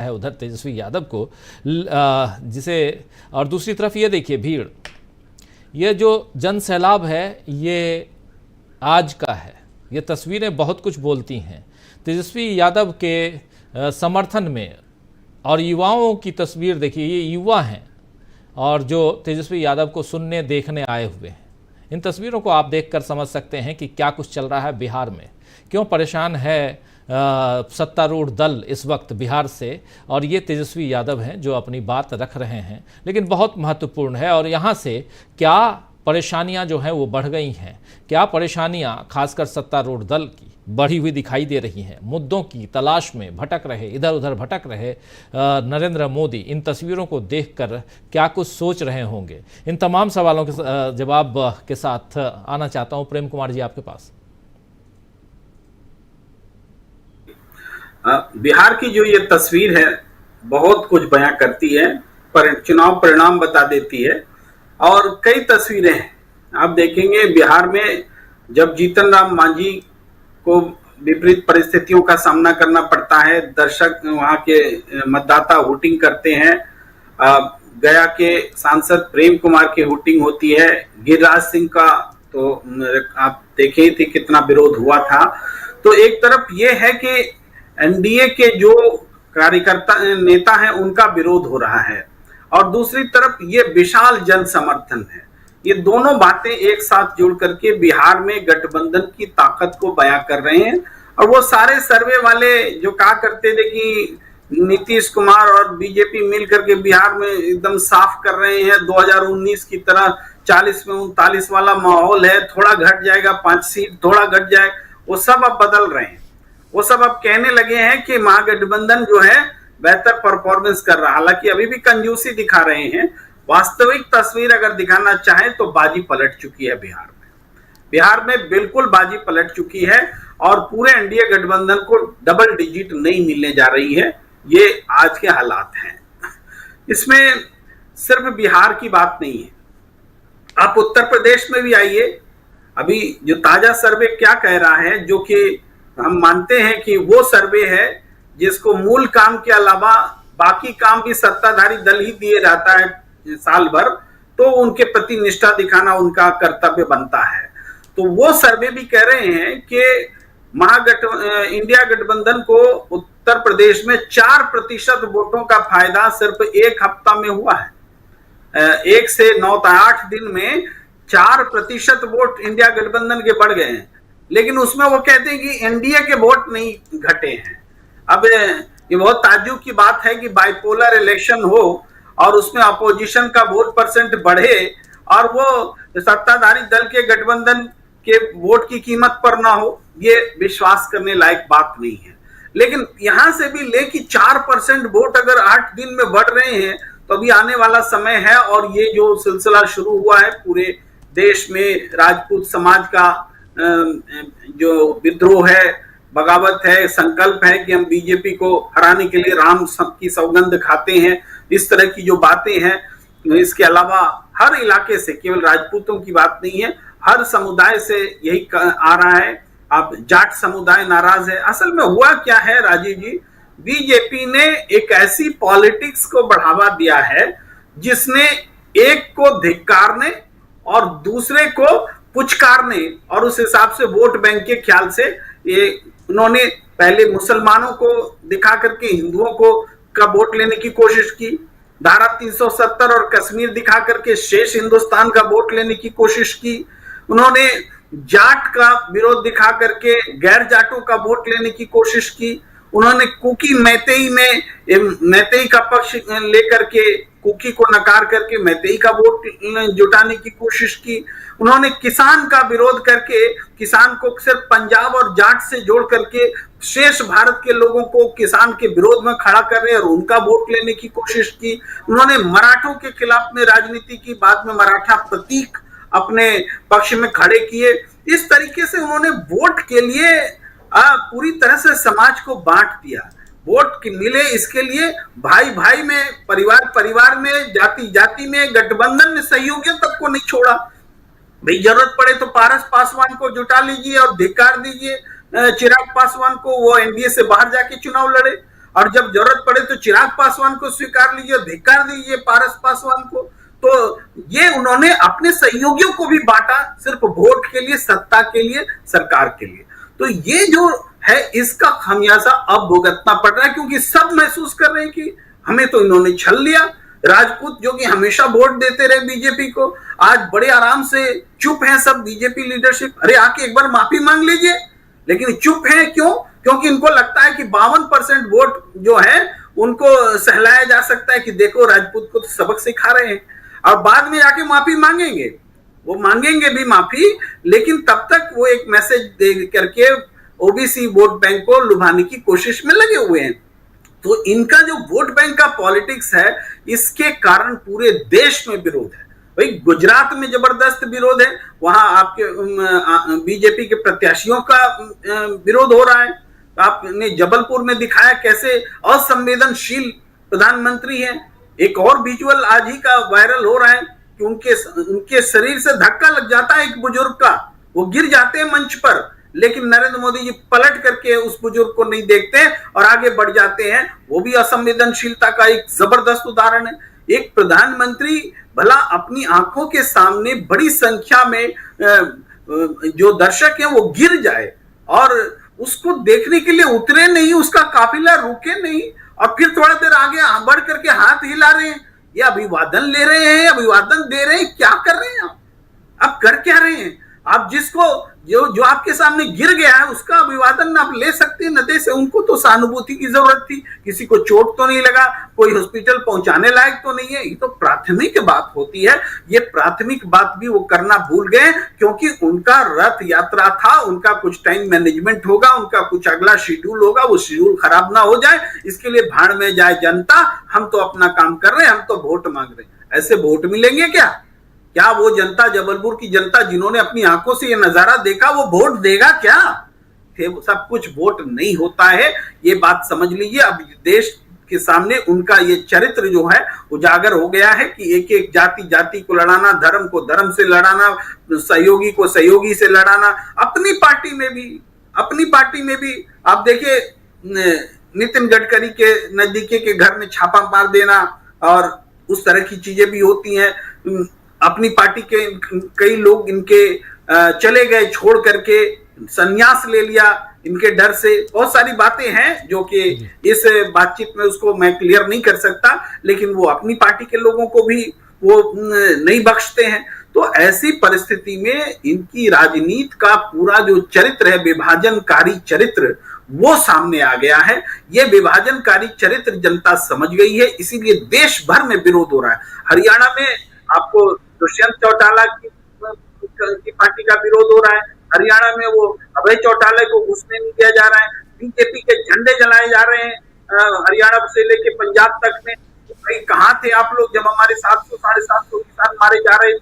है उधर तेजस्वी यादव को, जिसे, और दूसरी तरफ ये देखिए भीड़, ये जो जन सैलाब है ये आज का है। ये तस्वीरें बहुत कुछ बोलती हैं तेजस्वी यादव के समर्थन में। और युवाओं की तस्वीर देखिए, ये युवा हैं और जो तेजस्वी यादव को सुनने देखने आए हुए हैं। इन तस्वीरों को आप देखकर समझ सकते हैं कि क्या कुछ चल रहा है बिहार में, क्यों परेशान है सत्तारूढ़ दल इस वक्त बिहार से। और ये तेजस्वी यादव हैं जो अपनी बात रख रहे हैं, लेकिन बहुत महत्वपूर्ण है। और यहाँ से क्या परेशानियाँ जो हैं वो बढ़ गई हैं, क्या परेशानियाँ खासकर सत्तारूढ़ दल की बढ़ी हुई दिखाई दे रही हैं, मुद्दों की तलाश में भटक रहे, इधर उधर भटक रहे नरेंद्र मोदी इन तस्वीरों को देखकर क्या कुछ सोच रहे होंगे। इन तमाम सवालों के जवाब के साथ आना चाहता हूँ प्रेम कुमार जी आपके पास। बिहार की जो ये तस्वीर है बहुत कुछ बयां करती है, पर चुनाव परिणाम बता देती है। और कई तस्वीरें हैं आप देखेंगे बिहार में, जब जीतन राम मांझी को विपरीत परिस्थितियों का सामना करना पड़ता है, दर्शक वहां के मतदाता वोटिंग करते हैं, गया के सांसद प्रेम कुमार की वोटिंग होती है, गिरिराज सिंह का तो आप देखे ही थे कितना विरोध हुआ था। तो एक तरफ ये है कि एनडीए के जो कार्यकर्ता नेता हैं उनका विरोध हो रहा है, और दूसरी तरफ ये विशाल जन समर्थन है। ये दोनों बातें एक साथ जुड़ करके बिहार में गठबंधन की ताकत को बयां कर रहे हैं। और वो सारे सर्वे वाले जो कहा करते थे कि नीतीश कुमार और बीजेपी मिलकर के बिहार में एकदम साफ कर रहे हैं, 2019 की तरह 40 में 39 वाला माहौल है, थोड़ा घट जाएगा 5 सीट, थोड़ा घट जाए, वो सब अब बदल रहे हैं। वो सब अब कहने लगे हैं कि महागठबंधन जो है बेहतर परफॉर्मेंस कर रहा है। हालांकि अभी भी कंजूसी दिखा रहे हैं, वास्तविक तस्वीर अगर दिखाना चाहें तो बाजी पलट चुकी है बिहार में। बिहार में बिल्कुल बाजी पलट चुकी है और पूरे एनडीए गठबंधन को डबल डिजिट नहीं मिलने जा रही है। ये आज के हालात हैं। इसमें सिर्फ बिहार की बात नहीं है, आप उत्तर प्रदेश में भी आइए। अभी जो ताजा सर्वे क्या कह रहा है, जो कि हम मानते हैं कि वो सर्वे है जिसको मूल काम के अलावा बाकी काम भी सत्ताधारी दल ही दिए जाता है साल भर, तो उनके प्रति निष्ठा दिखाना उनका कर्तव्य बनता है। तो वो सर्वे भी कह रहे हैं कि इंडिया गठबंधन को उत्तर प्रदेश में 4% वोटों का फायदा सिर्फ एक हफ्ता में हुआ है। 1 से 9 8 दिन में 4% वोट इंडिया गठबंधन के बढ़ गए हैं। लेकिन उसमें वो कहते हैं कि एनडीए के वोट नहीं घटे हैं। अब ये बहुत ताज्जुब की बात है कि बाइपोलर इलेक्शन हो और उसमें अपोजिशन का वोट परसेंट बढ़े और वो सत्ताधारी दल के गठबंधन के वोट की कीमत पर ना हो, ये विश्वास करने लायक बात नहीं है। लेकिन यहां से भी लेके 4% वोट अगर 8 दिन में बढ़ रहे हैं तो अभी आने वाला समय है। और ये जो सिलसिला शुरू हुआ है पूरे देश में, राजपूत समाज का जो विद्रोह है, बगावत है, संकल्प है कि हम बीजेपी को हराने के लिए राम की सौगंध खाते हैं, इस तरह की जो बातें हैं। इसके अलावा हर इलाके से, केवल राजपूतों की बात नहीं है, हर समुदाय से यही आ रहा है। आप जाट समुदाय नाराज है। असल में हुआ क्या है राजीव जी, बीजेपी ने एक ऐसी पॉलिटिक्स को बढ़ावा दिया है जिसने एक को धिक्कारने और दूसरे को पुचकारने और उस हिसाब से वोट बैंक के ख्याल से ये उन्होंने पहले मुसलमानों को दिखा करके हिंदुओं को का वोट लेने की कोशिश की, धारा 370 और कश्मीर दिखा करके शेष हिंदुस्तान का वोट लेने की कोशिश की। उन्होंने जाट का विरोध दिखा करके गैर जाटों का वोट लेने की कोशिश की। उन्होंने कुकी मैतेई में मैतेई का पक्ष लेकर के कुकी को नकार करके मैतेई का वोट जुटाने की कोशिश की। उन्होंने किसान का विरोध करके किसान को सिर्फ पंजाब और जाट से जोड़ करके शेष भारत के लोगों को किसान के विरोध में खड़ा कर रहे और उनका वोट लेने की कोशिश की। उन्होंने मराठों के खिलाफ में राजनीति की, बाद में मराठा प्रतीक अपने पक्ष में खड़े किए। इस तरीके से उन्होंने वोट के लिए पूरी तरह से समाज को बांट दिया। वोट मिले इसके लिए भाई भाई में, परिवार परिवार में, जाति जाति में, गठबंधन में सहयोगियों तक को नहीं छोड़ा। भाई जरूरत पड़े तो पारस पासवान को जुटा लीजिए और धिक्कार दीजिए चिराग पासवान को, वो एनडीए से बाहर जाके चुनाव लड़े। और जब जरूरत पड़े तो चिराग पासवान को स्वीकार लीजिए, धिक्कार दीजिए पारस पासवान को। तो ये उन्होंने अपने सहयोगियों को भी बांटा सिर्फ वोट के लिए, सत्ता के लिए, सरकार के लिए। तो ये जो है इसका खामियाजा अब भुगतना पड़ रहा है, क्योंकि सब महसूस कर रहे हैं कि हमें तो इन्होंने छल लिया। राजपूत जो कि हमेशा वोट देते रहे बीजेपी को, आज बड़े आराम से चुप है सब बीजेपी लीडरशिप। अरे आके एक बार माफी मांग लीजिए, लेकिन चुप है क्यों? क्योंकि इनको लगता है कि 52% वोट जो है उनको सहलाया जा सकता है कि देखो राजपूत को तो सबक सिखा रहे हैं, और बाद में जाके माफी मांगेंगे। वो मांगेंगे भी माफी, लेकिन तब तक वो एक मैसेज दे करके ओबीसी वोट बैंक को लुभाने की कोशिश में लगे हुए हैं। तो इनका जो वोट बैंक का पॉलिटिक्स है, इसके कारण पूरे देश में विरोध है। भाई गुजरात में जबरदस्त विरोध है, वहां आपके बीजेपी के प्रत्याशियों का विरोध हो रहा है। आपने जबलपुर में दिखाया कैसे असंवेदनशील प्रधानमंत्री हैं। एक और विजुअल आज ही का वायरल हो रहा है कि उनके शरीर से धक्का लग जाता है एक बुजुर्ग का, वो गिर जाते हैं मंच पर, लेकिन नरेंद्र मोदी जी पलट करके उस बुजुर्ग को नहीं देखते और आगे बढ़ जाते हैं। वो भी असंवेदनशीलता का एक जबरदस्त उदाहरण है। एक प्रधानमंत्री भला अपनी आंखों के सामने बड़ी संख्या में जो दर्शक हैं वो गिर जाए और उसको देखने के लिए उतरे नहीं, उसका काफिला रुके नहीं, और फिर थोड़ा देर आगे बढ़ करके हाथ हिला रहे हैं, या अभिवादन ले रहे हैं, अभिवादन दे रहे हैं, क्या कर रहे हैं आप कर क्या रहे हैं? आप जिसको जो आपके सामने गिर गया है उसका अभिवादन आप ले सकते हैं, न दे से। उनको तो सहानुभूति की जरूरत थी, किसी को चोट तो नहीं लगा, कोई हॉस्पिटल पहुंचाने लायक तो नहीं है। ये तो प्राथमिक बात होती है, ये प्राथमिक बात भी वो करना भूल गए, क्योंकि उनका रथ यात्रा था, उनका कुछ टाइम मैनेजमेंट होगा, उनका कुछ अगला शेड्यूल होगा, वो शेड्यूल खराब ना हो जाए इसके लिए भाड़ में जाए जनता, हम तो अपना काम कर रहे हैं, हम तो वोट मांग रहे हैं। ऐसे वोट मिलेंगे क्या वो जनता, जबलपुर की जनता जिन्होंने अपनी आंखों से ये नजारा देखा, वो वोट देगा क्या? सब कुछ वोट नहीं होता है, ये बात समझ लीजिए। अब देश के सामने उनका ये चरित्र जो है उजागर हो गया है कि एक एक जाति को लड़ाना, धर्म को धर्म से लड़ाना, सहयोगी को सहयोगी से लड़ाना। अपनी पार्टी में भी आप देखिए, नितिन गडकरी के नजदीकी के घर में छापा मार देना और उस तरह की चीजें भी होती हैं। अपनी पार्टी के कई लोग इनके चले गए, छोड़ करके संन्यास ले लिया इनके डर से। बहुत सारी बातें हैं जो कि इस बातचीत में उसको मैं क्लियर नहीं कर सकता, लेकिन वो अपनी पार्टी के लोगों को भी वो नहीं बख्शते हैं। तो ऐसी परिस्थिति में इनकी राजनीति का पूरा जो चरित्र है, विभाजनकारी चरित्र, वो सामने आ गया है। ये विभाजनकारी चरित्र जनता समझ गई है, इसीलिए देश भर में विरोध हो रहा है। हरियाणा में आपको दुष्यंत चौटाला की पार्टी का विरोध हो रहा है। हरियाणा में वो अभय चौटाला को घुसने नहीं दिया जा रहा है। बीजेपी के झंडे जलाए जा रहे हैं हरियाणा से लेके पंजाब तक में। भाई कहाँ थे आप लोग जब हमारे 700 साढ़े 700 किसान मारे जा रहे